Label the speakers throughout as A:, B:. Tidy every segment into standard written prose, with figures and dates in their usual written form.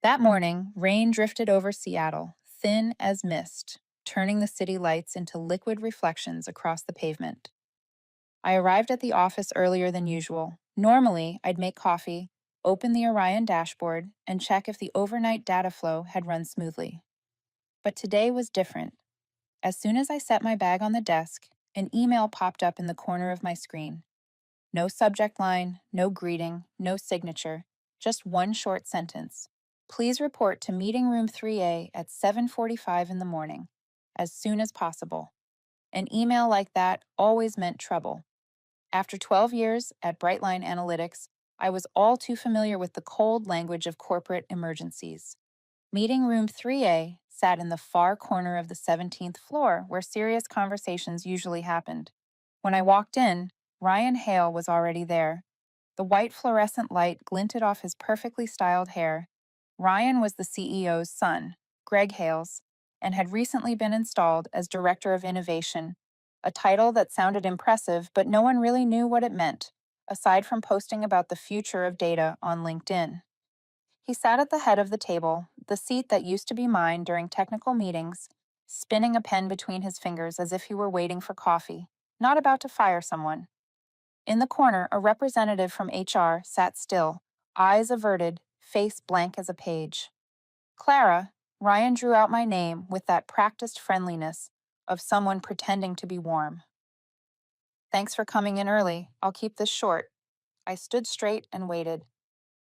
A: That morning, rain drifted over Seattle, thin as mist, turning the city lights into liquid reflections across the pavement. I arrived at the office earlier than usual. Normally, I'd make coffee, open the Orion dashboard, and check if the overnight data flow had run smoothly. But today was different. As soon as I set my bag on the desk, an email popped up in the corner of my screen. No subject line, no greeting, no signature, just one short sentence. Please report to meeting room 3A at 7:45 in the morning, as soon as possible. An email like that always meant trouble. After 12 years at Brightline Analytics, I was all too familiar with the cold language of corporate emergencies. Meeting room 3A sat in the far corner of the 17th floor where serious conversations usually happened. When I walked in, Ryan Hale was already there. The white fluorescent light glinted off his perfectly styled hair. Ryan was the CEO's son, Greg Hales, and had recently been installed as Director of Innovation, a title that sounded impressive, but no one really knew what it meant, aside from posting about the future of data on LinkedIn. He sat at the head of the table, the seat that used to be mine during technical meetings, spinning a pen between his fingers as if he were waiting for coffee, not about to fire someone. In the corner, a representative from HR sat still, eyes averted, face blank as a page. Clara, Ryan drew out my name with that practiced friendliness of someone pretending to be warm. Thanks for coming in early. I'll keep this short. I stood straight and waited.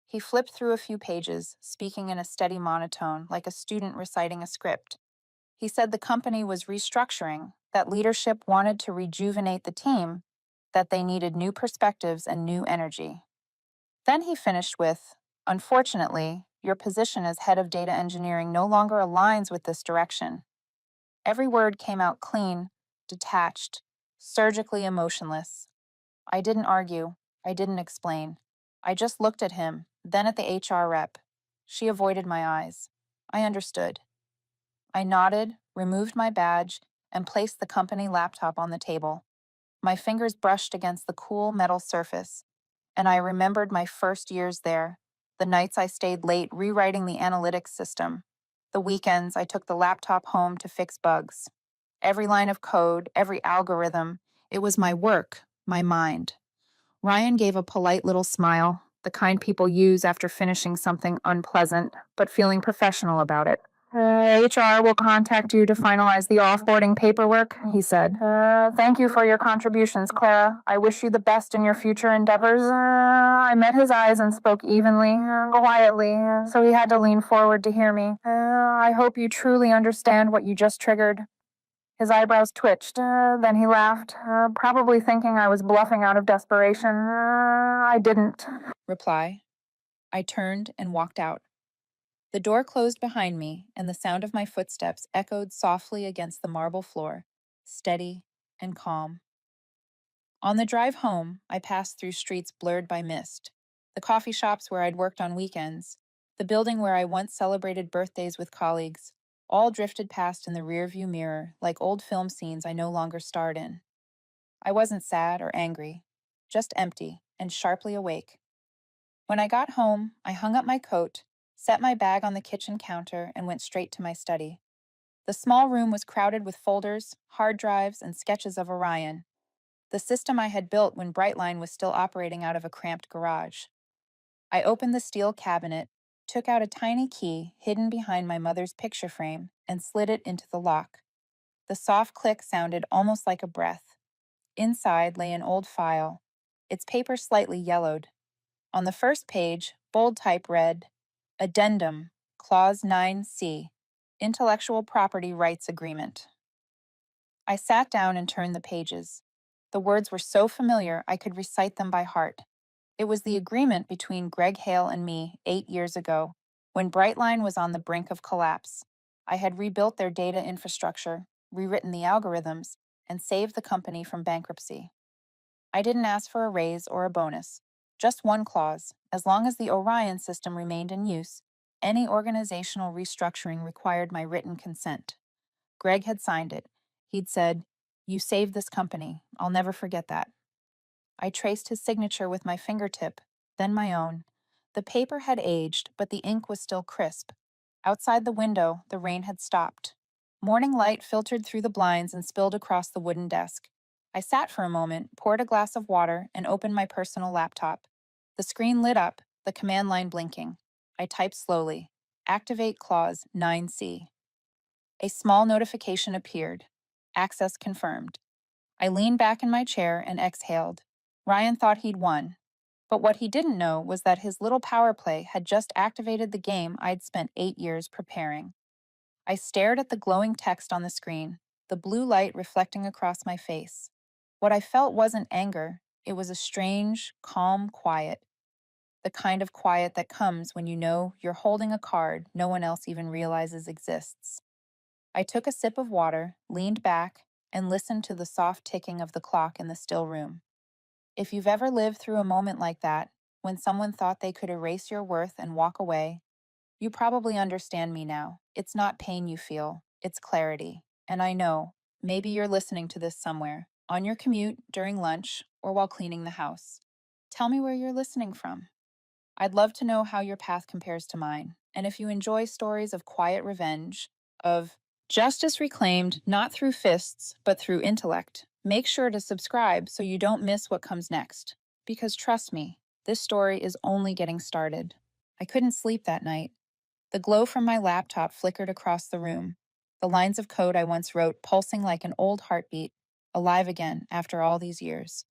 A: He flipped through a few pages, speaking in a steady monotone, like a student reciting a script. He said the company was restructuring, that leadership wanted to rejuvenate the team, that they needed new perspectives and new energy. Then he finished with, unfortunately, your position as head of data engineering no longer aligns with this direction. Every word came out clean, detached, surgically emotionless. I didn't argue. I didn't explain. I just looked at him, then at the HR rep. She avoided my eyes. I understood. I nodded, removed my badge, and placed the company laptop on the table. My fingers brushed against the cool metal surface, and I remembered my first years there, the nights I stayed late rewriting the analytics system, the weekends I took the laptop home to fix bugs. Every line of code, every algorithm, it was my work, my mind. Ryan gave a polite little smile, the kind people use after finishing something unpleasant, but feeling professional about it. HR will contact you to finalize the offboarding paperwork, he said. Thank you for your contributions, Clara. I wish you the best in your future endeavors. I met his eyes and spoke evenly, quietly, so he had to lean forward to hear me. I hope you truly understand what you just triggered. His eyebrows twitched, then he laughed, probably thinking I was bluffing out of desperation. I didn't. Reply. I turned and walked out. The door closed behind me, and the sound of my footsteps echoed softly against the marble floor, steady and calm. On the drive home, I passed through streets blurred by mist, the coffee shops where I'd worked on weekends, the building where I once celebrated birthdays with colleagues, all drifted past in the rearview mirror like old film scenes I no longer starred in. I wasn't sad or angry, just empty and sharply awake. When I got home, I hung up my coat, set my bag on the kitchen counter, and went straight to my study. The small room was crowded with folders, hard drives, and sketches of Orion, the system I had built when Brightline was still operating out of a cramped garage. I opened the steel cabinet, took out a tiny key hidden behind my mother's picture frame, and slid it into the lock. The soft click sounded almost like a breath. Inside lay an old file, its paper slightly yellowed. On the first page, bold type read, Addendum, Clause 9C, Intellectual Property Rights Agreement. I sat down and turned the pages. The words were so familiar I could recite them by heart. It was the agreement between Greg Hale and me 8 years ago, when Brightline was on the brink of collapse. I had rebuilt their data infrastructure, rewritten the algorithms, and saved the company from bankruptcy. I didn't ask for a raise or a bonus, just one clause: as long as the Orion system remained in use, any organizational restructuring required my written consent. Greg had signed it. He'd said, "You saved this company. I'll never forget that." I traced his signature with my fingertip, then my own. The paper had aged, but the ink was still crisp. Outside the window, the rain had stopped. Morning light filtered through the blinds and spilled across the wooden desk. I sat for a moment, poured a glass of water, and opened my personal laptop. The screen lit up, the command line blinking. I typed slowly. Activate clause 9C. A small notification appeared. Access confirmed. I leaned back in my chair and exhaled. Ryan thought he'd won. But what he didn't know was that his little power play had just activated the game I'd spent 8 years preparing. I stared at the glowing text on the screen, the blue light reflecting across my face. What I felt wasn't anger, it was a strange, calm quiet. The kind of quiet that comes when you know you're holding a card no one else even realizes exists. I took a sip of water, leaned back, and listened to the soft ticking of the clock in the still room. If you've ever lived through a moment like that, when someone thought they could erase your worth and walk away, you probably understand me now. It's not pain you feel, it's clarity. And I know, maybe you're listening to this somewhere, on your commute, during lunch, or while cleaning the house. Tell me where you're listening from. I'd love to know how your path compares to mine. And if you enjoy stories of quiet revenge, of justice reclaimed not through fists, but through intellect, make sure to subscribe so you don't miss what comes next. Because trust me, this story is only getting started. I couldn't sleep that night. The glow from my laptop flickered across the room, the lines of code I once wrote pulsing like an old heartbeat, alive again after all these years.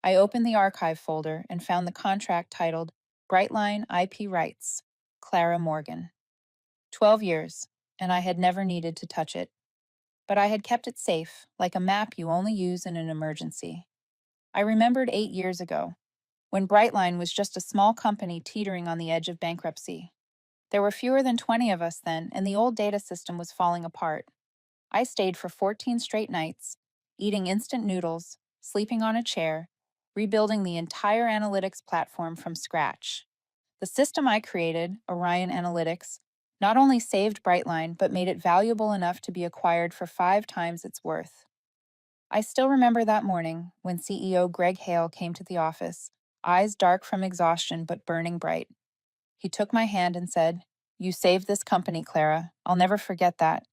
A: I opened the archive folder and found the contract titled Brightline IP Rights, Clara Morgan. 12 years, and I had never needed to touch it. But I had kept it safe, like a map you only use in an emergency. I remembered 8 years ago, when Brightline was just a small company teetering on the edge of bankruptcy. There were fewer than 20 of us then, and the old data system was falling apart. I stayed for 14 straight nights, eating instant noodles, sleeping on a chair, rebuilding the entire analytics platform from scratch. The system I created, Orion Analytics, not only saved Brightline, but made it valuable enough to be acquired for 5 times its worth. I still remember that morning when CEO Greg Hale came to the office, eyes dark from exhaustion but burning bright. He took my hand and said, "You saved this company, Clara. I'll never forget that.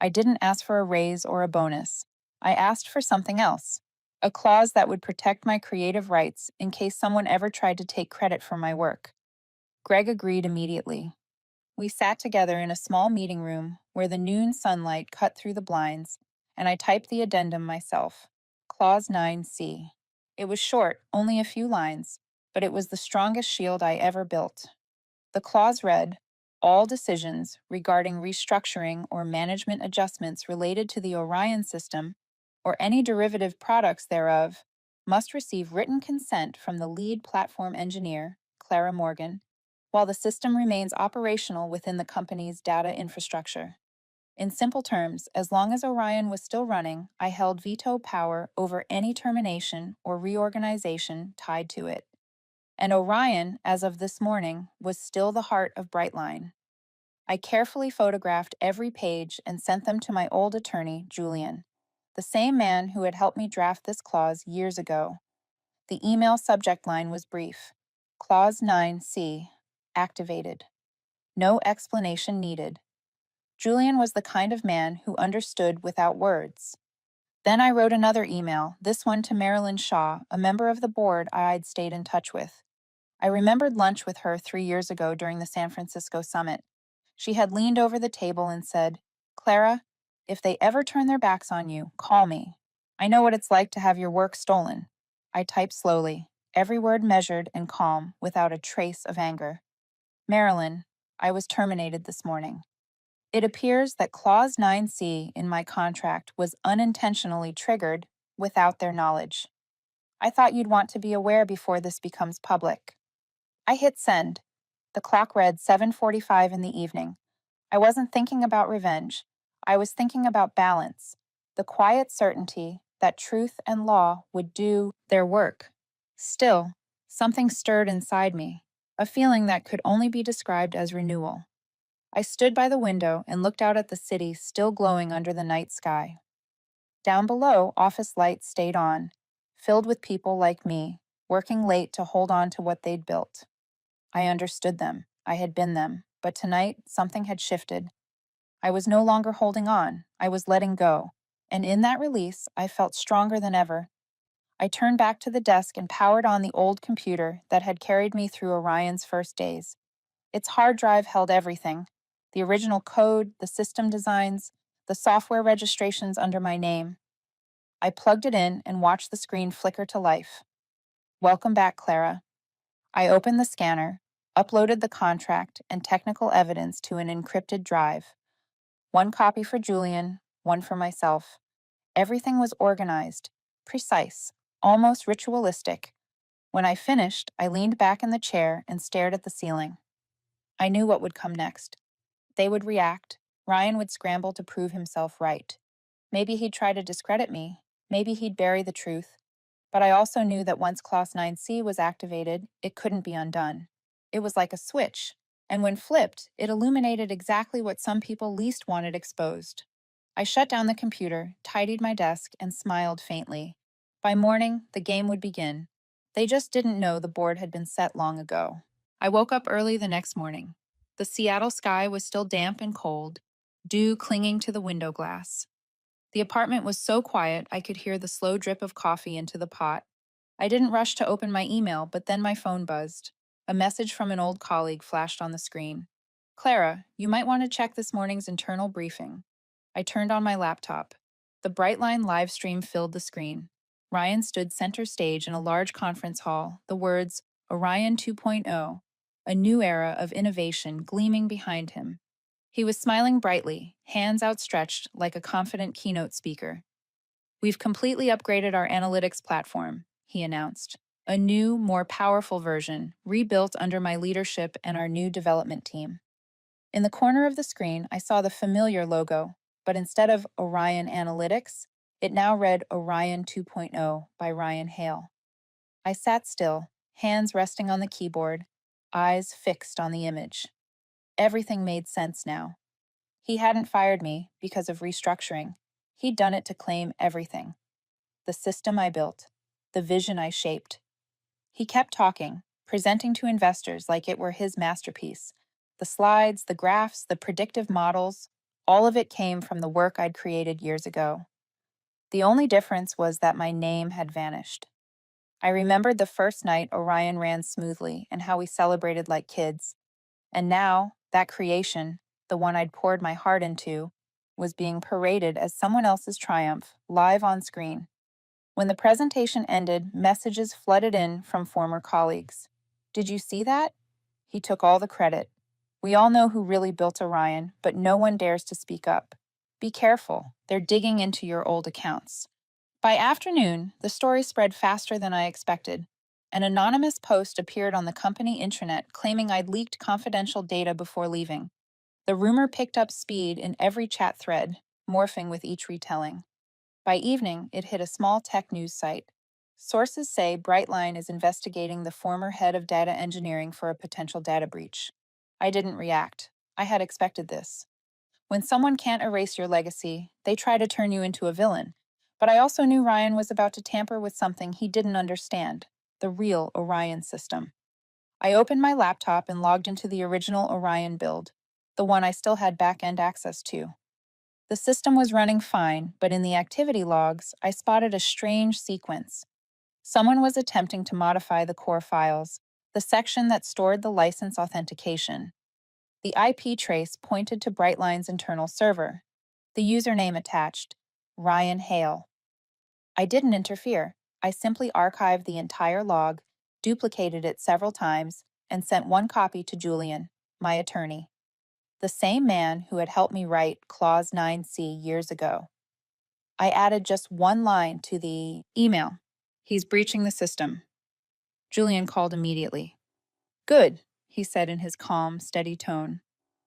A: I didn't ask for a raise or a bonus. I asked for something else. A clause that would protect my creative rights in case someone ever tried to take credit for my work." Greg agreed immediately. We sat together in a small meeting room where the noon sunlight cut through the blinds, and I typed the addendum myself. Clause 9C. It was short, only a few lines, but it was the strongest shield I ever built. The clause read, all decisions regarding restructuring or management adjustments related to the Orion system or any derivative products thereof must receive written consent from the lead platform engineer, Clara Morgan, while the system remains operational within the company's data infrastructure. In simple terms, as long as Orion was still running, I held veto power over any termination or reorganization tied to it. And Orion, as of this morning, was still the heart of Brightline. I carefully photographed every page and sent them to my old attorney, Julian, the same man who had helped me draft this clause years ago. The email subject line was brief. Clause 9C, activated. No explanation needed. Julian was the kind of man who understood without words. Then I wrote another email, this one to Marilyn Shaw, a member of the board I'd stayed in touch with. I remembered lunch with her 3 years ago during the San Francisco summit. She had leaned over the table and said, "Clara, if they ever turn their backs on you, call me. I know what it's like to have your work stolen." I typed slowly, every word measured and calm, without a trace of anger. "Marilyn, I was terminated this morning. It appears that Clause 9C in my contract was unintentionally triggered without their knowledge. I thought you'd want to be aware before this becomes public." I hit send. The clock read 7:45 in the evening. I wasn't thinking about revenge. I was thinking about balance, the quiet certainty that truth and law would do their work. Still, something stirred inside me, a feeling that could only be described as renewal. I stood by the window and looked out at the city still glowing under the night sky. Down below, office lights stayed on, filled with people like me, working late to hold on to what they'd built. I understood them. I had been them. But tonight, something had shifted. I was no longer holding on. I was letting go. And in that release, I felt stronger than ever. I turned back to the desk and powered on the old computer that had carried me through Orion's first days. Its hard drive held everything: the original code, the system designs, the software registrations under my name. I plugged it in and watched the screen flicker to life. Welcome back, Clara. I opened the scanner, uploaded the contract and technical evidence to an encrypted drive. One copy for Julian, one for myself. Everything was organized, precise, almost ritualistic. When I finished, I leaned back in the chair and stared at the ceiling. I knew what would come next. They would react. Ryan would scramble to prove himself right. Maybe he'd try to discredit me. Maybe he'd bury the truth. But I also knew that once Clause 9C was activated, it couldn't be undone. It was like a switch, and when flipped, it illuminated exactly what some people least wanted exposed. I shut down the computer, tidied my desk, and smiled faintly. By morning, the game would begin. They just didn't know the board had been set long ago. I woke up early the next morning. The Seattle sky was still damp and cold, dew clinging to the window glass. The apartment was so quiet I could hear the slow drip of coffee into the pot. I didn't rush to open my email, but then my phone buzzed. A message from an old colleague flashed on the screen. Clara, you might want to check this morning's internal briefing. I turned on my laptop. The Brightline live stream filled the screen. Ryan stood center stage in a large conference hall, the words Orion 2.0, a new era of innovation gleaming behind him. He was smiling brightly, hands outstretched like a confident keynote speaker. We've completely upgraded our analytics platform, he announced. A new, more powerful version, rebuilt under my leadership and our new development team. In the corner of the screen, I saw the familiar logo, but instead of Orion Analytics, it now read Orion 2.0 by Ryan Hale. I sat still, hands resting on the keyboard, eyes fixed on the image. Everything made sense now. He hadn't fired me because of restructuring. He'd done it to claim everything: the system I built, the vision I shaped. He kept talking, presenting to investors like it were his masterpiece. The slides, the graphs, the predictive models, all of it came from the work I'd created years ago. The only difference was that my name had vanished. I remembered the first night Orion ran smoothly and how we celebrated like kids. And now, that creation, the one I'd poured my heart into, was being paraded as someone else's triumph, live on screen. When the presentation ended, messages flooded in from former colleagues. Did you see that? He took all the credit. We all know who really built Orion, but no one dares to speak up. Be careful, they're digging into your old accounts. By afternoon, the story spread faster than I expected. An anonymous post appeared on the company intranet claiming I'd leaked confidential data before leaving. The rumor picked up speed in every chat thread, morphing with each retelling. By evening, it hit a small tech news site. Sources say Brightline is investigating the former head of data engineering for a potential data breach. I didn't react. I had expected this. When someone can't erase your legacy, they try to turn you into a villain. But I also knew Ryan was about to tamper with something he didn't understand: the real Orion system. I opened my laptop and logged into the original Orion build, the one I still had back-end access to. The system was running fine, but in the activity logs, I spotted a strange sequence. Someone was attempting to modify the core files, the section that stored the license authentication. The IP trace pointed to Brightline's internal server. The username attached: Ryan Hale. I didn't interfere. I simply archived the entire log, duplicated it several times, and sent one copy to Julian, my attorney, the same man who had helped me write Clause 9C years ago. I added just one line to the email: he's breaching the system. Julian called immediately. Good, he said in his calm, steady tone.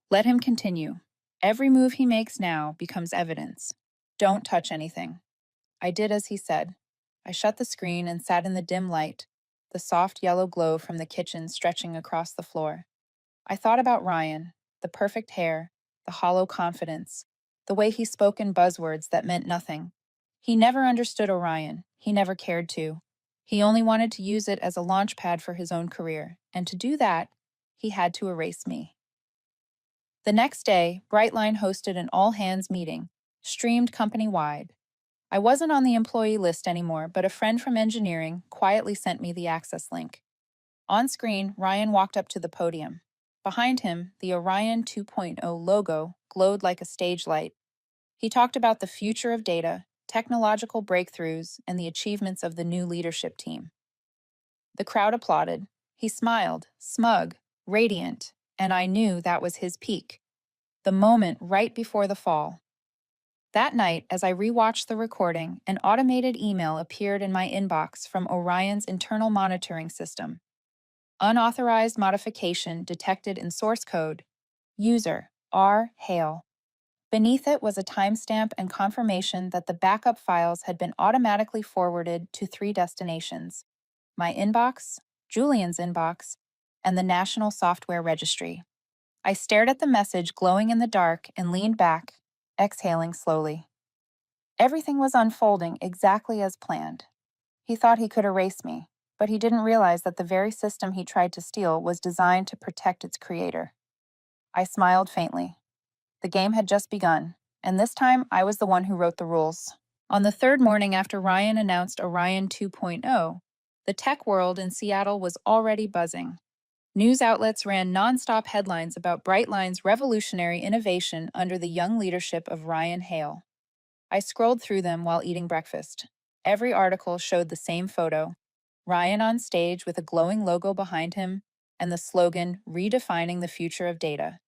A: Let him continue. Every move he makes now becomes evidence. Don't touch anything. I did as he said. I shut the screen and sat in the dim light, the soft yellow glow from the kitchen stretching across the floor. I thought about Ryan, the perfect hair, the hollow confidence, the way he spoke in buzzwords that meant nothing. He never understood Orion. He never cared to. He only wanted to use it as a launch pad for his own career, and to do that, he had to erase me. The next day, Brightline hosted an all-hands meeting, streamed company-wide. I wasn't on the employee list anymore, but a friend from engineering quietly sent me the access link. On screen, Ryan walked up to the podium. Behind him, the Orion 2.0 logo glowed like a stage light. He talked about the future of data, technological breakthroughs, and the achievements of the new leadership team. The crowd applauded. He smiled, smug, radiant, and I knew that was his peak. The moment right before the fall. That night, as I rewatched the recording, an automated email appeared in my inbox from Orion's internal monitoring system. Unauthorized modification detected in source code. User R. Hale. Beneath it was a timestamp and confirmation that the backup files had been automatically forwarded to 3 destinations: my inbox, Julian's inbox, and the National Software Registry. I stared at the message glowing in the dark and leaned back, exhaling slowly. Everything was unfolding exactly as planned. He thought he could erase me, but he didn't realize that the very system he tried to steal was designed to protect its creator. I smiled faintly. The game had just begun, and this time I was the one who wrote the rules. On the third morning after Ryan announced Orion 2.0, the tech world in Seattle was already buzzing. News outlets ran nonstop headlines about Brightline's revolutionary innovation under the young leadership of Ryan Hale. I scrolled through them while eating breakfast. Every article showed the same photo: Ryan on stage with a glowing logo behind him and the slogan, "Redefining the Future of Data."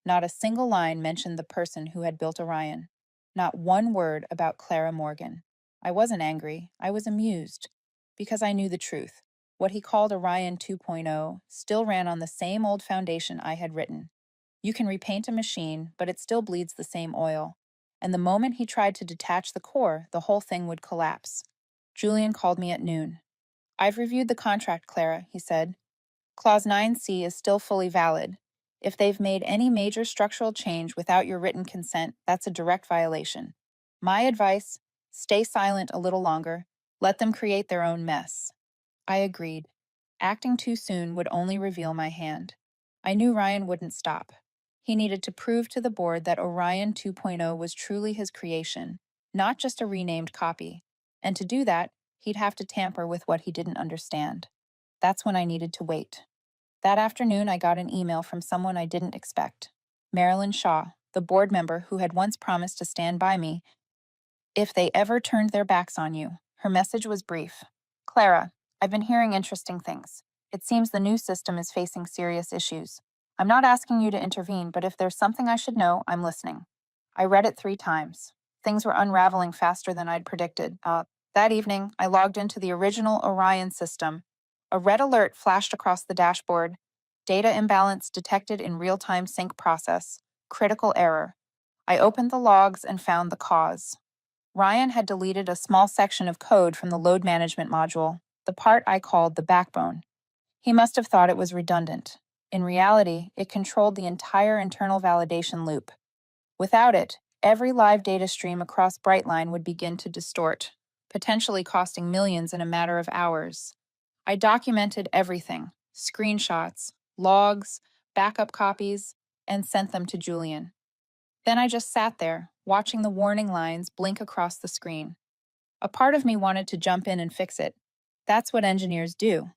A: Not a single line mentioned the person who had built Orion. Not one word about Clara Morgan. I wasn't angry, I was amused, because I knew the truth. What he called Orion 2.0 still ran on the same old foundation I had written. You can repaint a machine, but it still bleeds the same oil. And the moment he tried to detach the core, the whole thing would collapse. Julian called me at noon. "I've reviewed the contract, Clara," he said. "Clause 9C is still fully valid. If they've made any major structural change without your written consent, that's a direct violation. My advice: stay silent a little longer. Let them create their own mess." I agreed. Acting too soon would only reveal my hand. I knew Ryan wouldn't stop. He needed to prove to the board that Orion 2.0 was truly his creation, not just a renamed copy. And to do that, he'd have to tamper with what he didn't understand. That's when I needed to wait. That afternoon, I got an email from someone I didn't expect. Marilyn Shaw, the board member who had once promised to stand by me if they ever turned their backs on you. Her message was brief. "Clara, I've been hearing interesting things. It seems the new system is facing serious issues. I'm not asking you to intervene, but if there's something I should know, I'm listening." I read it 3 times. Things were unraveling faster than I'd predicted. That evening, I logged into the original Orion system. A red alert flashed across the dashboard. Data imbalance detected in real-time sync process. Critical error. I opened the logs and found the cause. Ryan had deleted a small section of code from the load management module, the part I called the backbone. He must have thought it was redundant. In reality, it controlled the entire internal validation loop. Without it, every live data stream across Brightline would begin to distort, potentially costing millions in a matter of hours. I documented everything: screenshots, logs, backup copies, and sent them to Julian. Then I just sat there, watching the warning lines blink across the screen. A part of me wanted to jump in and fix it. That's what engineers do.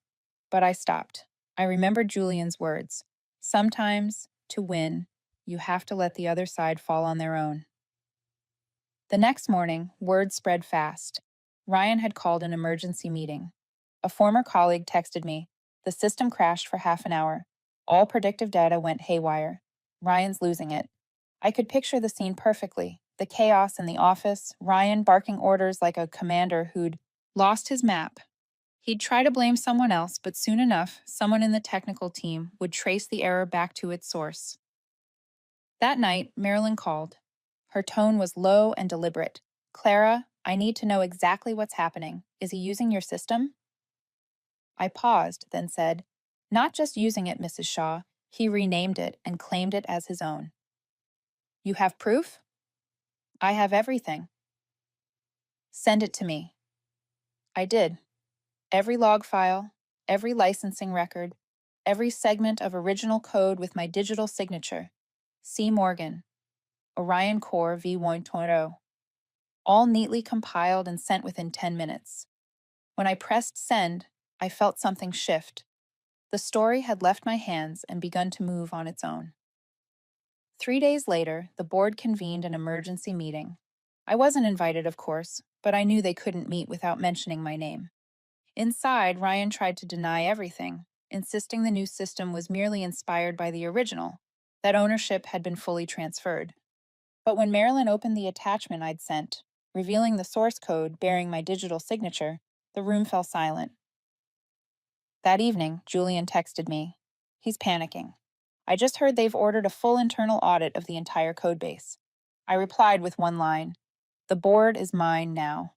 A: But I stopped. I remembered Julian's words. Sometimes, to win, you have to let the other side fall on their own. The next morning, word spread fast. Ryan had called an emergency meeting. A former colleague texted me. The system crashed for half an hour. All predictive data went haywire. Ryan's losing it. I could picture the scene perfectly: the chaos in the office, Ryan barking orders like a commander who'd lost his map. He'd try to blame someone else, but soon enough, someone in the technical team would trace the error back to its source. That night, Marilyn called. Her tone was low and deliberate. "Clara, I need to know exactly what's happening. Is he using your system?" I paused, then said, "Not just using it, Mrs. Shaw. He renamed it and claimed it as his own." "You have proof?" "I have everything." "Send it to me." I did. Every log file, every licensing record, every segment of original code with my digital signature. C. Morgan, Orion Core v1.0, all neatly compiled and sent within 10 minutes. When I pressed send, I felt something shift. The story had left my hands and begun to move on its own. 3 days later, the board convened an emergency meeting. I wasn't invited, of course, but I knew they couldn't meet without mentioning my name. Inside, Ryan tried to deny everything, insisting the new system was merely inspired by the original, that ownership had been fully transferred. But when Marilyn opened the attachment I'd sent, revealing the source code bearing my digital signature, the room fell silent. That evening, Julian texted me. He's panicking. I just heard they've ordered a full internal audit of the entire codebase. I replied with one line, "The board is mine now."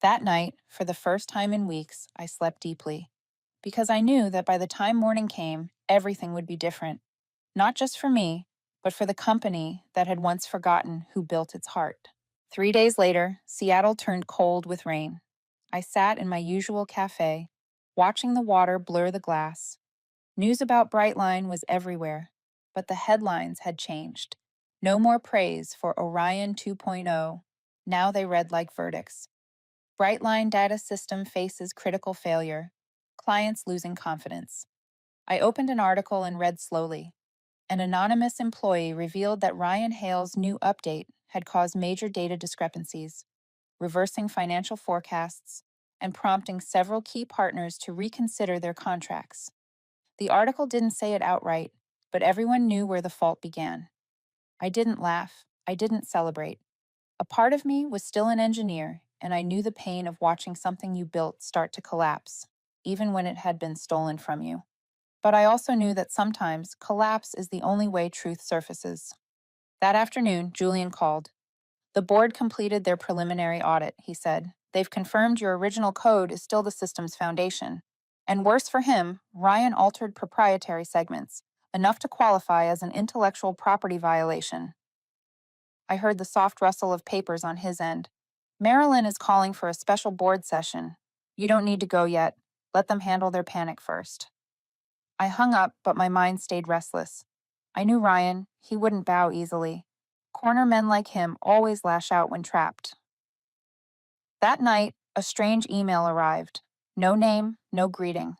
A: That night, for the first time in weeks, I slept deeply, because I knew that by the time morning came, everything would be different. Not just for me, but for the company that had once forgotten who built its heart. 3 days later, Seattle turned cold with rain. I sat in my usual cafe, watching the water blur the glass. News about Brightline was everywhere, but the headlines had changed. No more praise for Orion 2.0. Now they read like verdicts. Brightline data system faces critical failure. Clients losing confidence. I opened an article and read slowly. An anonymous employee revealed that Ryan Hale's new update had caused major data discrepancies, reversing financial forecasts, and prompting several key partners to reconsider their contracts. The article didn't say it outright, but everyone knew where the fault began. I didn't laugh. I didn't celebrate. A part of me was still an engineer, and I knew the pain of watching something you built start to collapse, even when it had been stolen from you. But I also knew that sometimes collapse is the only way truth surfaces. That afternoon, Julian called. "The board completed their preliminary audit," he said. "They've confirmed your original code is still the system's foundation. And worse for him, Ryan altered proprietary segments, enough to qualify as an intellectual property violation." I heard the soft rustle of papers on his end. "Marilyn is calling for a special board session. You don't need to go yet. Let them handle their panic first." I hung up, but my mind stayed restless. I knew Ryan. He wouldn't bow easily. Corner men like him always lash out when trapped. That night, a strange email arrived. No name, no greeting.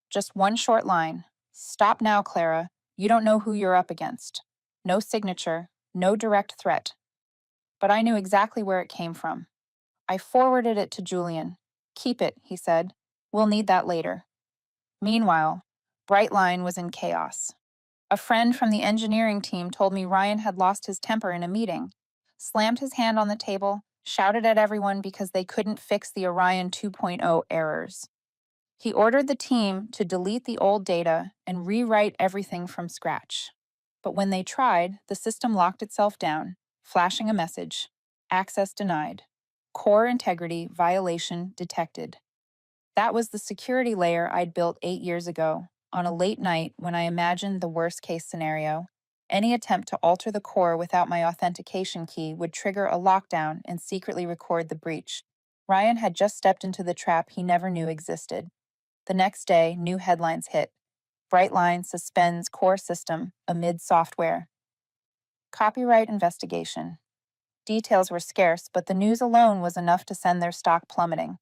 A: Just one short line. "Stop now, Clara. You don't know who you're up against." No signature, no direct threat. But I knew exactly where it came from. I forwarded it to Julian. "Keep it," he said. "We'll need that later." Meanwhile, Brightline was in chaos. A friend from the engineering team told me Ryan had lost his temper in a meeting, slammed his hand on the table, shouted at everyone because they couldn't fix the Orion 2.0 errors. He ordered the team to delete the old data and rewrite everything from scratch. But when they tried, the system locked itself down, flashing a message: "Access denied. Core integrity violation detected." That was the security layer I'd built 8 years ago, on a late night when I imagined the worst case scenario. Any attempt to alter the core without my authentication key would trigger a lockdown and secretly record the breach. Ryan had just stepped into the trap he never knew existed. The next day, new headlines hit. Brightline suspends core system amid software. Copyright investigation. Details were scarce, but the news alone was enough to send their stock plummeting.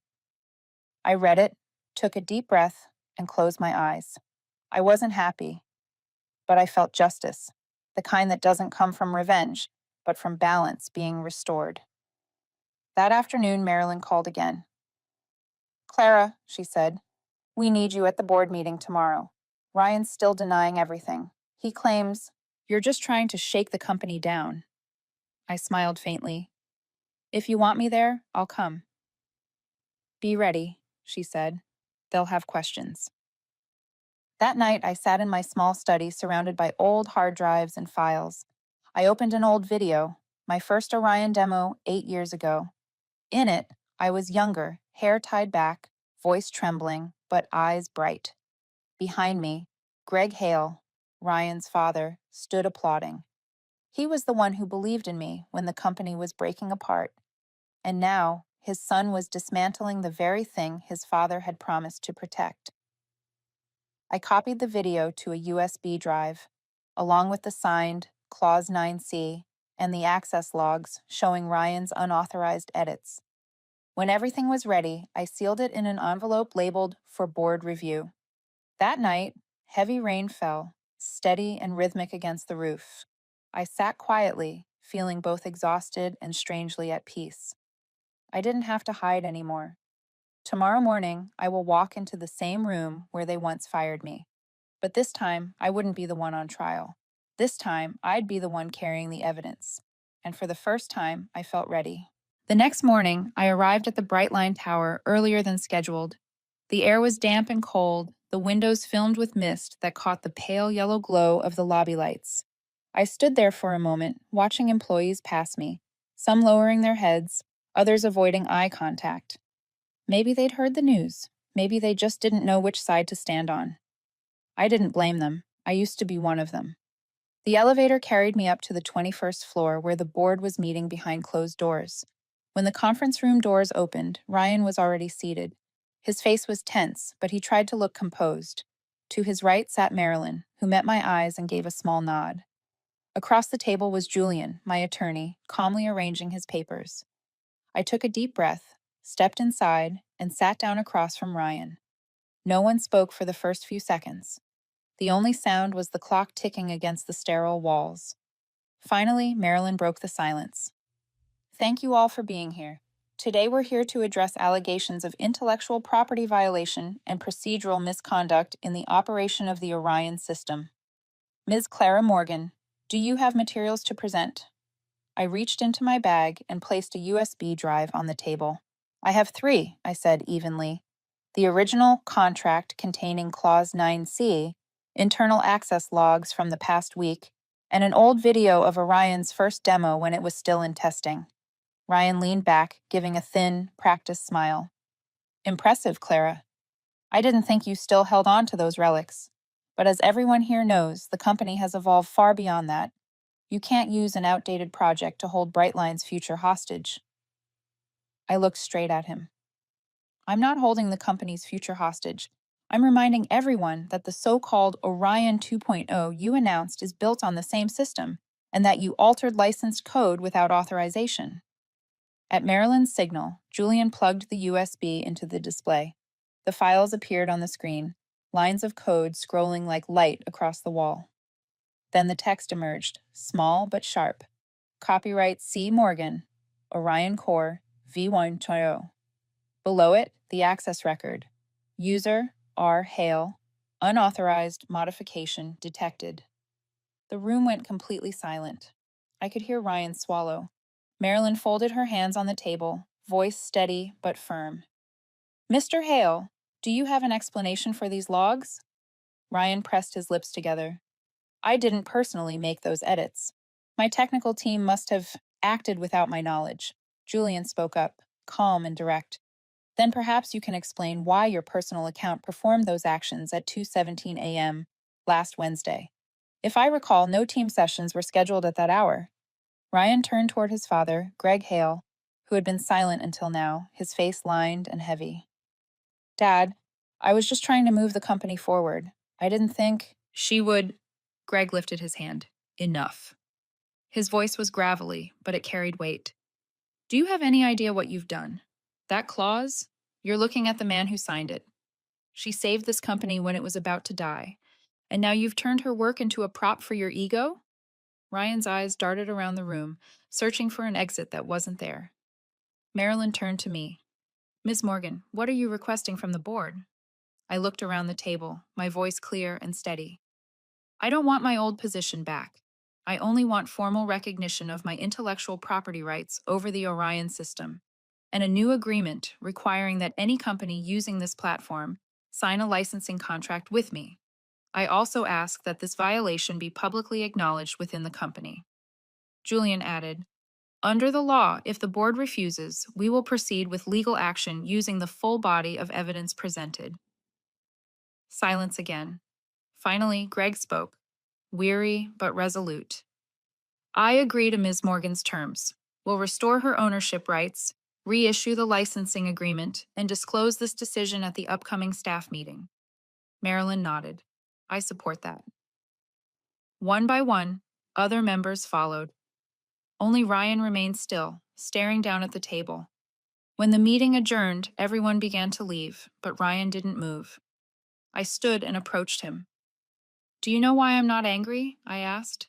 A: I read it, took a deep breath, and closed my eyes. I wasn't happy, but I felt justice, the kind that doesn't come from revenge, but from balance being restored. That afternoon, Marilyn called again. "Clara," she said, "we need you at the board meeting tomorrow. Ryan's still denying everything. He claims you're just trying to shake the company down." I smiled faintly. "If you want me there, I'll come." "Be ready," she said. "They'll have questions." That night, I sat in my small study surrounded by old hard drives and files. I opened an old video, my first Orion demo 8 years ago. In it, I was younger, hair tied back, voice trembling, but eyes bright. Behind me, Greg Hale, Ryan's father, stood applauding. He was the one who believed in me when the company was breaking apart. And now, his son was dismantling the very thing his father had promised to protect. I copied the video to a USB drive, along with the signed Clause 9C and the access logs showing Ryan's unauthorized edits. When everything was ready, I sealed it in an envelope labeled for board review. That night, heavy rain fell, steady and rhythmic against the roof. I sat quietly, feeling both exhausted and strangely at peace. I didn't have to hide anymore. Tomorrow morning, I will walk into the same room where they once fired me. But this time, I wouldn't be the one on trial. This time, I'd be the one carrying the evidence. And for the first time, I felt ready. The next morning, I arrived at the Brightline Tower earlier than scheduled. The air was damp and cold, the windows filmed with mist that caught the pale yellow glow of the lobby lights. I stood there for a moment, watching employees pass me, some lowering their heads, others avoiding eye contact. Maybe they'd heard the news. Maybe they just didn't know which side to stand on. I didn't blame them. I used to be one of them. The elevator carried me up to the 21st floor where the board was meeting behind closed doors. When the conference room doors opened, Ryan was already seated. His face was tense, but he tried to look composed. To his right sat Marilyn, who met my eyes and gave a small nod. Across the table was Julian, my attorney, calmly arranging his papers. I took a deep breath, stepped inside, and sat down across from Ryan. No one spoke for the first few seconds. The only sound was the clock ticking against the sterile walls. Finally, Marilyn broke the silence. Thank you all for being here. Today we're here to address allegations of intellectual property violation and procedural misconduct in the operation of the Orion system. Ms. Clara Morgan, do you have materials to present? I reached into my bag and placed a USB drive on the table. I have 3, I said evenly. The original contract containing Clause 9C, internal access logs from the past week, and an old video of Orion's first demo when it was still in testing. Ryan leaned back, giving a thin, practiced smile. Impressive, Clara. I didn't think you still held on to those relics. But as everyone here knows, the company has evolved far beyond that. You can't use an outdated project to hold Brightline's future hostage. I looked straight at him. I'm not holding the company's future hostage. I'm reminding everyone that the so-called Orion 2.0 you announced is built on the same system, and that you altered licensed code without authorization. At Marilyn's signal, Julian plugged the USB into the display. The files appeared on the screen, lines of code scrolling like light across the wall. Then the text emerged, small but sharp. Copyright C. Morgan, Orion Core V1.0. Below it, the access record. User R. Hale. Unauthorized modification detected. The room went completely silent. I could hear Ryan swallow. Marilyn folded her hands on the table, voice steady but firm. Mr. Hale, do you have an explanation for these logs? Ryan pressed his lips together. I didn't personally make those edits. My technical team must have acted without my knowledge. Julian spoke up, calm and direct. Then perhaps you can explain why your personal account performed those actions at 2:17 a.m. last Wednesday. If I recall, no team sessions were scheduled at that hour. Ryan turned toward his father, Greg Hale, who had been silent until now, his face lined and heavy. Dad, I was just trying to move the company forward. I didn't think she would. Greg lifted his hand. Enough. His voice was gravelly, but it carried weight. Do you have any idea what you've done? That clause? You're looking at the man who signed it. She saved this company when it was about to die, and now you've turned her work into a prop for your ego? Ryan's eyes darted around the room, searching for an exit that wasn't there. Marilyn turned to me. Ms. Morgan, what are you requesting from the board? I looked around the table, my voice clear and steady. I don't want my old position back. I only want formal recognition of my intellectual property rights over the Orion system, and a new agreement requiring that any company using this platform sign a licensing contract with me. I also ask that this violation be publicly acknowledged within the company. Julian added, under the law, if the board refuses, we will proceed with legal action using the full body of evidence presented. Silence again. Finally, Greg spoke, weary but resolute. I agree to Ms. Morgan's terms. Will restore her ownership rights, reissue the licensing agreement, and disclose this decision at the upcoming staff meeting. Marilyn nodded. I support that. One by one, other members followed. Only Ryan remained still, staring down at the table. When the meeting adjourned, everyone began to leave, but Ryan didn't move. I stood and approached him. Do you know why I'm not angry? I asked.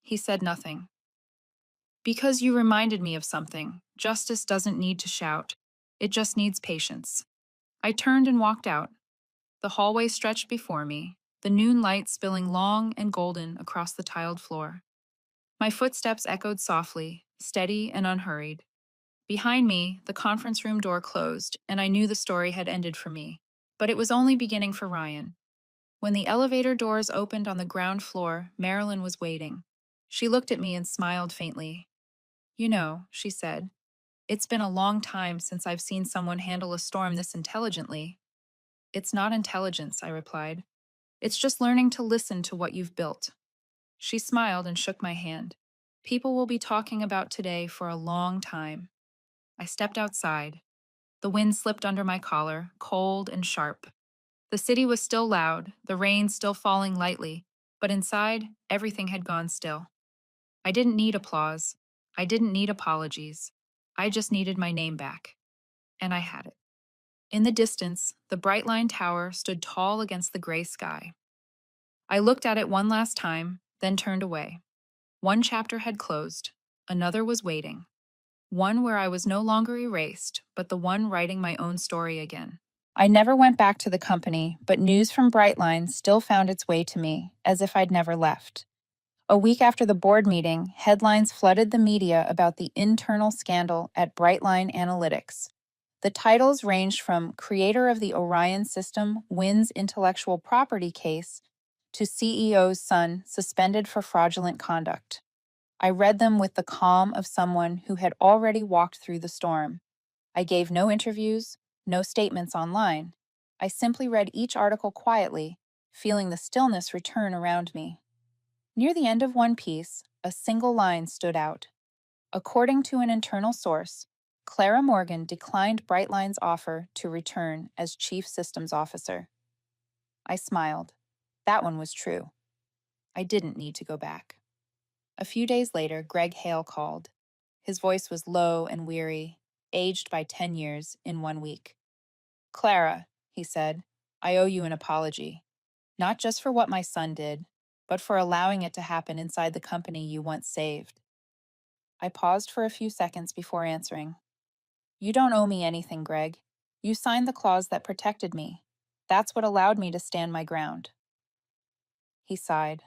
A: He said nothing. Because you reminded me of something. Justice doesn't need to shout. It just needs patience. I turned and walked out. The hallway stretched before me, the noon light spilling long and golden across the tiled floor. My footsteps echoed softly, steady and unhurried. Behind me, the conference room door closed, and I knew the story had ended for me. But it was only beginning for Ryan. When the elevator doors opened on the ground floor, Marilyn was waiting. She looked at me and smiled faintly. You know, she said, it's been a long time since I've seen someone handle a storm this intelligently. It's not intelligence, I replied. It's just learning to listen to what you've built. She smiled and shook my hand. People will be talking about today for a long time. I stepped outside. The wind slipped under my collar, cold and sharp. The city was still loud, the rain still falling lightly, but inside, everything had gone still. I didn't need applause. I didn't need apologies. I just needed my name back. And I had it. In the distance, the Brightline Tower stood tall against the gray sky. I looked at it one last time, then turned away. One chapter had closed. Another was waiting. One where I was no longer erased, but the one writing my own story again. I never went back to the company, but news from Brightline still found its way to me, as if I'd never left. A week after the board meeting, headlines flooded the media about the internal scandal at Brightline Analytics. The titles ranged from Creator of the Orion System Wins Intellectual Property Case to CEO's son suspended for fraudulent conduct. I read them with the calm of someone who had already walked through the storm. I gave no interviews, no statements online. I simply read each article quietly, feeling the stillness return around me. Near the end of one piece, a single line stood out. According to an internal source, Clara Morgan declined Brightline's offer to return as Chief Systems Officer. I smiled. That one was true. I didn't need to go back. A few days later, Greg Hale called. His voice was low and weary, aged by 10 years in 1 week. Clara, he said, I owe you an apology. Not just for what my son did, but for allowing it to happen inside the company you once saved. I paused for a few seconds before answering. You don't owe me anything, Greg. You signed the clause that protected me. That's what allowed me to stand my ground. He sighed.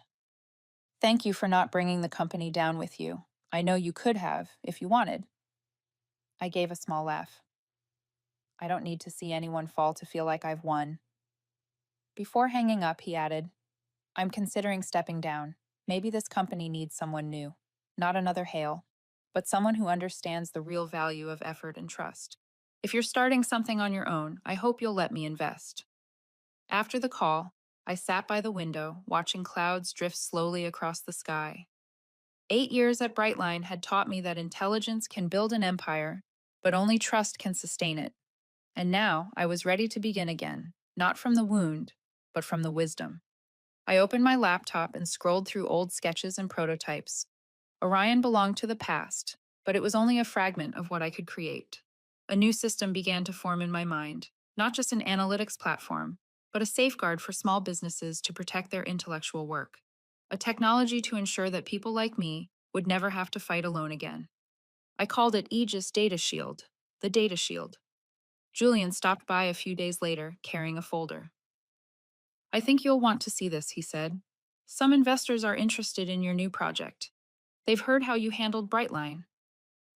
A: Thank you for not bringing the company down with you. I know you could have, if you wanted. I gave a small laugh. I don't need to see anyone fall to feel like I've won. Before hanging up, he added, I'm considering stepping down. Maybe this company needs someone new. Not another Hale, but someone who understands the real value of effort and trust. If you're starting something on your own, I hope you'll let me invest. After the call, I sat by the window, watching clouds drift slowly across the sky. 8 years at Brightline had taught me that intelligence can build an empire, but only trust can sustain it. And now I was ready to begin again, not from the wound, but from the wisdom. I opened my laptop and scrolled through old sketches and prototypes. Orion belonged to the past, but it was only a fragment of what I could create. A new system began to form in my mind, not just an analytics platform, but a safeguard for small businesses to protect their intellectual work. A technology to ensure that people like me would never have to fight alone again. I called it Aegis Data Shield, the Data Shield. Julian stopped by a few days later, carrying a folder. I think you'll want to see this, he said. Some investors are interested in your new project. They've heard how you handled Brightline.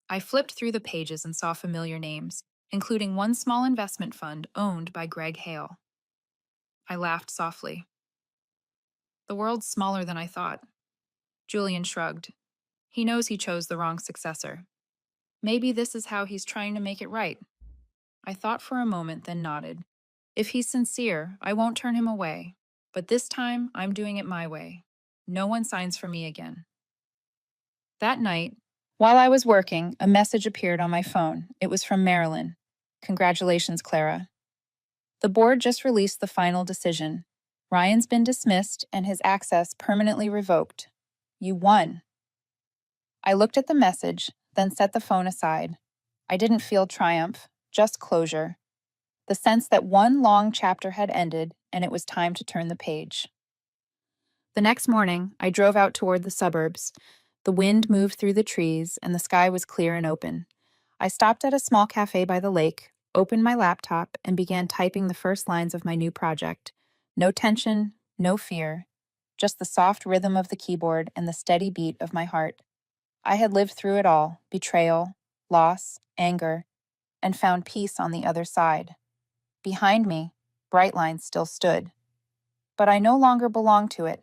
A: I flipped through the pages and saw familiar names, including one small investment fund owned by Greg Hale. I laughed softly. The world's smaller than I thought. Julian shrugged. He knows he chose the wrong successor. Maybe this is how he's trying to make it right. I thought for a moment, then nodded. If he's sincere, I won't turn him away. But this time, I'm doing it my way. No one signs for me again. That night, while I was working, a message appeared on my phone. It was from Marilyn. Congratulations, Clara. The board just released the final decision. Ryan's been dismissed and his access permanently revoked. You won. I looked at the message, then set the phone aside. I didn't feel triumph, just closure. The sense that one long chapter had ended and it was time to turn the page. The next morning, I drove out toward the suburbs. The wind moved through the trees and the sky was clear and open. I stopped at a small cafe by the lake, opened my laptop, and began typing the first lines of my new project. No tension, no fear, just the soft rhythm of the keyboard and the steady beat of my heart. I had lived through it all: betrayal, loss, anger, and found peace on the other side. Behind me, Brightline still stood. But I no longer belonged to it.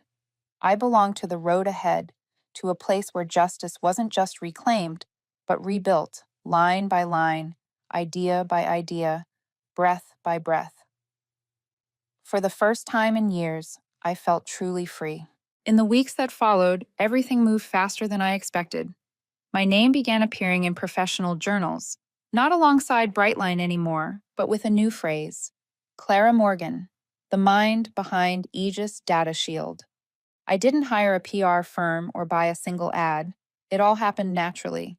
A: I belonged to the road ahead, to a place where justice wasn't just reclaimed, but rebuilt, line by line, idea by idea, breath by breath. For the first time in years, I felt truly free. In the weeks that followed, everything moved faster than I expected. My name began appearing in professional journals, not alongside Brightline anymore, but with a new phrase: Clara Morgan, the mind behind Aegis Data Shield. I didn't hire a PR firm or buy a single ad. It all happened naturally.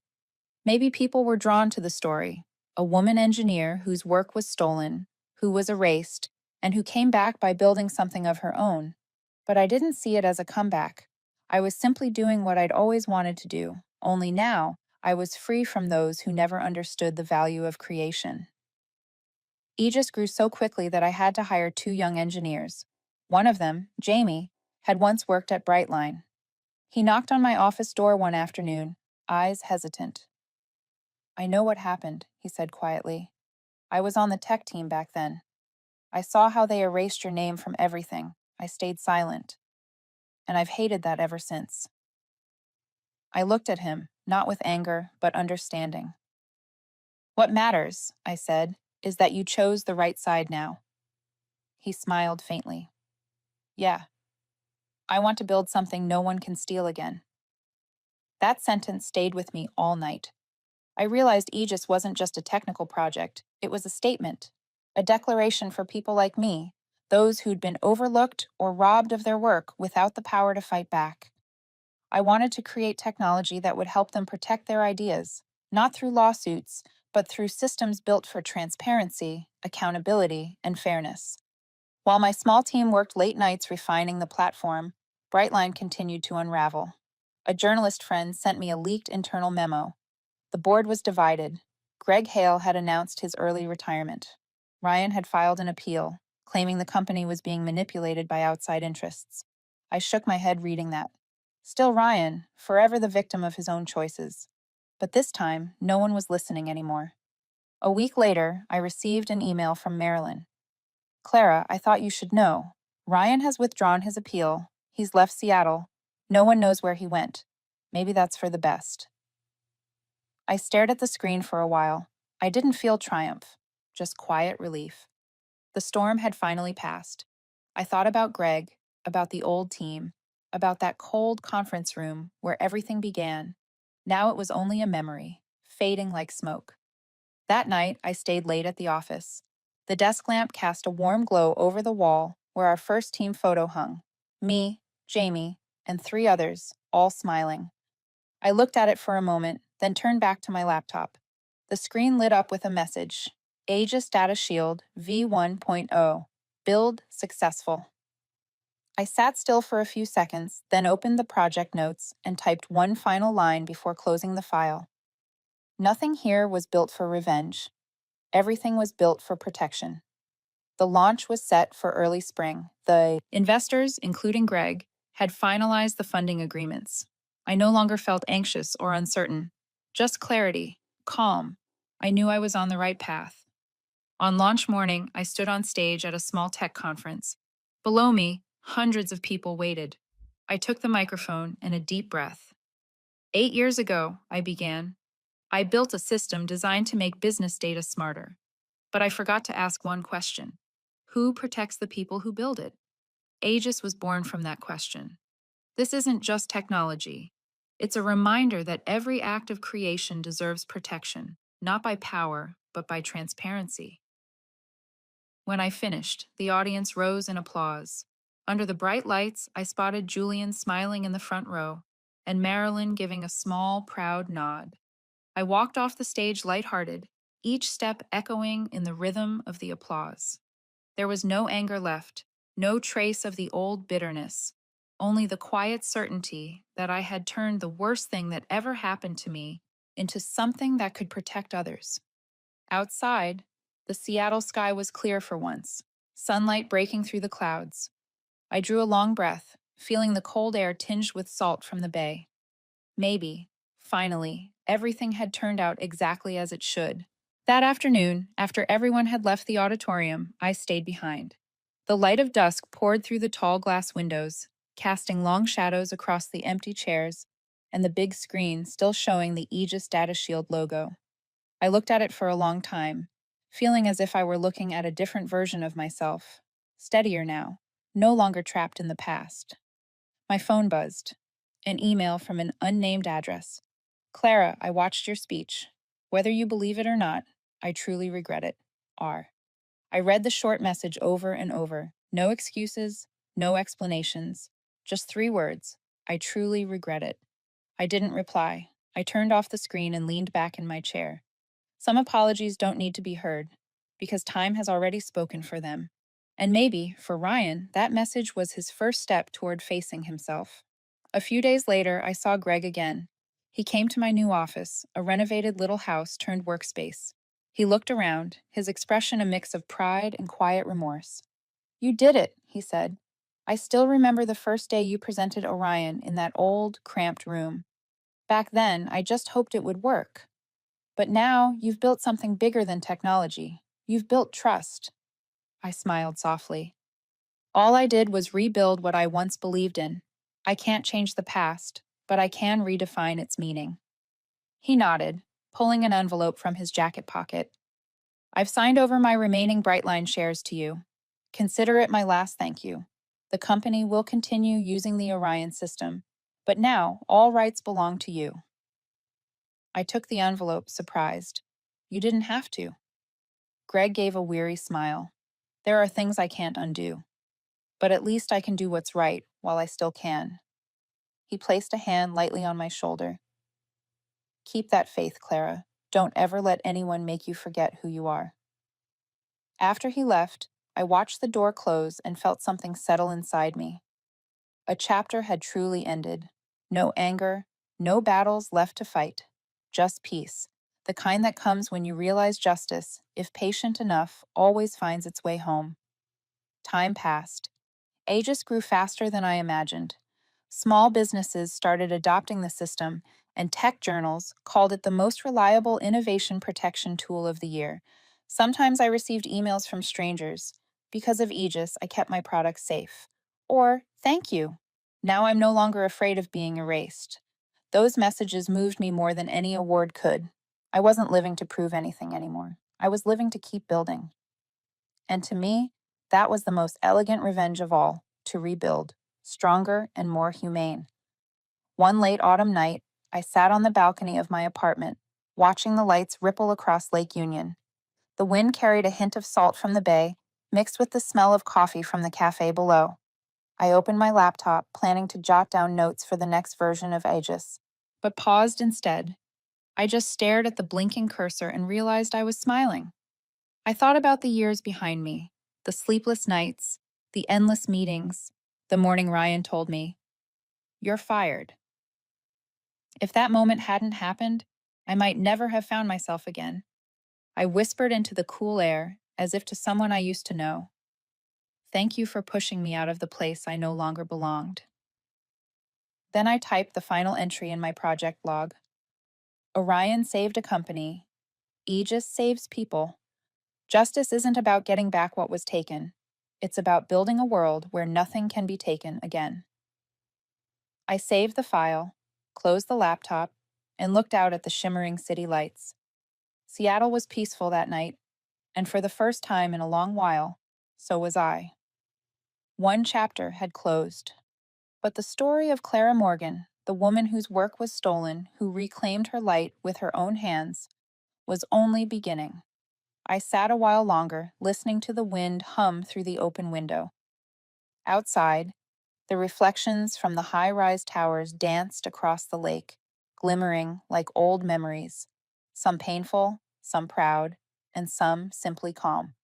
A: Maybe people were drawn to the story: a woman engineer whose work was stolen, who was erased, and who came back by building something of her own. But I didn't see it as a comeback. I was simply doing what I'd always wanted to do, only now I was free from those who never understood the value of creation. Aegis grew so quickly that I had to hire 2 young engineers. One of them, Jamie, had once worked at Brightline. He knocked on my office door one afternoon, eyes hesitant. I know what happened, he said quietly. I was on the tech team back then. I saw how they erased your name from everything. I stayed silent. And I've hated that ever since. I looked at him, not with anger, but understanding. What matters, I said, is that you chose the right side now. He smiled faintly. Yeah. I want to build something no one can steal again. That sentence stayed with me all night. I realized Aegis wasn't just a technical project, it was a statement, a declaration for people like me, those who'd been overlooked or robbed of their work without the power to fight back. I wanted to create technology that would help them protect their ideas, not through lawsuits, but through systems built for transparency, accountability, and fairness. While my small team worked late nights refining the platform, Brightline continued to unravel. A journalist friend sent me a leaked internal memo. The board was divided. Greg Hale had announced his early retirement. Ryan had filed an appeal, claiming the company was being manipulated by outside interests. I shook my head reading that. Still Ryan, forever the victim of his own choices. But this time, no one was listening anymore. A week later, I received an email from Marilyn. Clara, I thought you should know. Ryan has withdrawn his appeal. He's left Seattle. No one knows where he went. Maybe that's for the best. I stared at the screen for a while. I didn't feel triumph, just quiet relief. The storm had finally passed. I thought about Greg, about the old team, about that cold conference room where everything began. Now it was only a memory, fading like smoke. That night, I stayed late at the office. The desk lamp cast a warm glow over the wall where our first team photo hung. Me, Jamie, and 3 others, all smiling. I looked at it for a moment, then turned back to my laptop. The screen lit up with a message: Aegis Data Shield V1.0. Build successful. I sat still for a few seconds, then opened the project notes and typed one final line before closing the file. Nothing here was built for revenge. Everything was built for protection. The launch was set for early spring. The investors, including Greg, had finalized the funding agreements. I no longer felt anxious or uncertain. Just clarity, calm. I knew I was on the right path. On launch morning, I stood on stage at a small tech conference. Below me, hundreds of people waited. I took the microphone and a deep breath. 8 years ago, I began. I built a system designed to make business data smarter. But I forgot to ask one question: who protects the people who build it? Aegis was born from that question. This isn't just technology. It's a reminder that every act of creation deserves protection, not by power, but by transparency. When I finished, the audience rose in applause. Under the bright lights, I spotted Julian smiling in the front row, and Marilyn giving a small, proud nod. I walked off the stage lighthearted, each step echoing in the rhythm of the applause. There was no anger left, no trace of the old bitterness, only the quiet certainty that I had turned the worst thing that ever happened to me into something that could protect others. Outside, the Seattle sky was clear for once, sunlight breaking through the clouds. I drew a long breath, feeling the cold air tinged with salt from the bay. Maybe, finally, everything had turned out exactly as it should. That afternoon, after everyone had left the auditorium, I stayed behind. The light of dusk poured through the tall glass windows, casting long shadows across the empty chairs and the big screen still showing the Aegis Data Shield logo. I looked at it for a long time, feeling as if I were looking at a different version of myself, steadier now, no longer trapped in the past. My phone buzzed. An email from an unnamed address. Clara, I watched your speech. Whether you believe it or not, I truly regret it. R. I read the short message over and over. No excuses, no explanations. Just 3 words. I truly regret it. I didn't reply. I turned off the screen and leaned back in my chair. Some apologies don't need to be heard, because time has already spoken for them. And maybe, for Ryan, that message was his first step toward facing himself. A few days later, I saw Greg again. He came to my new office, a renovated little house turned workspace. He looked around, his expression a mix of pride and quiet remorse. You did it, he said. I still remember the first day you presented Orion in that old, cramped room. Back then, I just hoped it would work. But now, you've built something bigger than technology. You've built trust. I smiled softly. All I did was rebuild what I once believed in. I can't change the past, but I can redefine its meaning. He nodded, pulling an envelope from his jacket pocket. I've signed over my remaining Brightline shares to you. Consider it my last thank you. The company will continue using the Orion system, but now all rights belong to you. I took the envelope, surprised. You didn't have to. Greg gave a weary smile. There are things I can't undo, but at least I can do what's right while I still can. He placed a hand lightly on my shoulder. Keep that faith, Clara. Don't ever let anyone make you forget who you are. After he left, I watched the door close and felt something settle inside me. A chapter had truly ended. No anger, no battles left to fight. Just peace, the kind that comes when you realize justice, if patient enough, always finds its way home. Time passed. Aegis grew faster than I imagined. Small businesses started adopting the system, and tech journals called it the most reliable innovation protection tool of the year. Sometimes I received emails from strangers. Because of Aegis, I kept my products safe. Or, thank you. Now I'm no longer afraid of being erased. Those messages moved me more than any award could. I wasn't living to prove anything anymore. I was living to keep building. And to me, that was the most elegant revenge of all, to rebuild, stronger and more humane. One late autumn night, I sat on the balcony of my apartment, watching the lights ripple across Lake Union. The wind carried a hint of salt from the bay, mixed with the smell of coffee from the cafe below. I opened my laptop, planning to jot down notes for the next version of Aegis, but paused instead. I just stared at the blinking cursor and realized I was smiling. I thought about the years behind me, the sleepless nights, the endless meetings, the morning Ryan told me, "You're fired." If that moment hadn't happened, I might never have found myself again. I whispered into the cool air, as if to someone I used to know. Thank you for pushing me out of the place I no longer belonged. Then I typed the final entry in my project log. Orion saved a company. Aegis saves people. Justice isn't about getting back what was taken. It's about building a world where nothing can be taken again. I saved the file, closed the laptop, and looked out at the shimmering city lights. Seattle was peaceful that night, and for the first time in a long while, so was I. One chapter had closed. But the story of Clara Morgan, the woman whose work was stolen, who reclaimed her light with her own hands, was only beginning. I sat a while longer, listening to the wind hum through the open window. Outside, the reflections from the high-rise towers danced across the lake, glimmering like old memories, some painful, some proud, and some simply calm.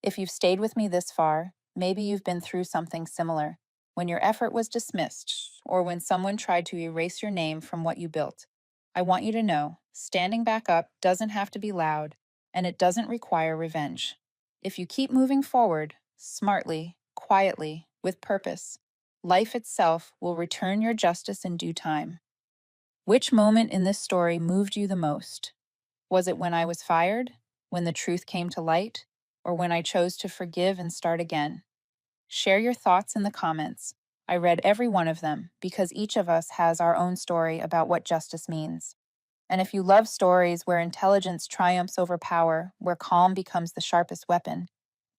A: If you've stayed with me this far, maybe you've been through something similar, when your effort was dismissed, or when someone tried to erase your name from what you built. I want you to know, standing back up doesn't have to be loud, and it doesn't require revenge. If you keep moving forward, smartly, quietly, with purpose, life itself will return your justice in due time. Which moment in this story moved you the most? Was it when I was fired? When the truth came to light? Or when I chose to forgive and start again? Share your thoughts in the comments. I read every one of them because each of us has our own story about what justice means. And if you love stories where intelligence triumphs over power, where calm becomes the sharpest weapon,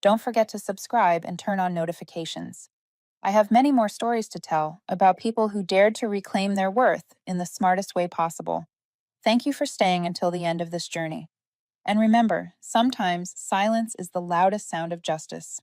A: don't forget to subscribe and turn on notifications. I have many more stories to tell about people who dared to reclaim their worth in the smartest way possible. Thank you for staying until the end of this journey. And remember, sometimes silence is the loudest sound of justice.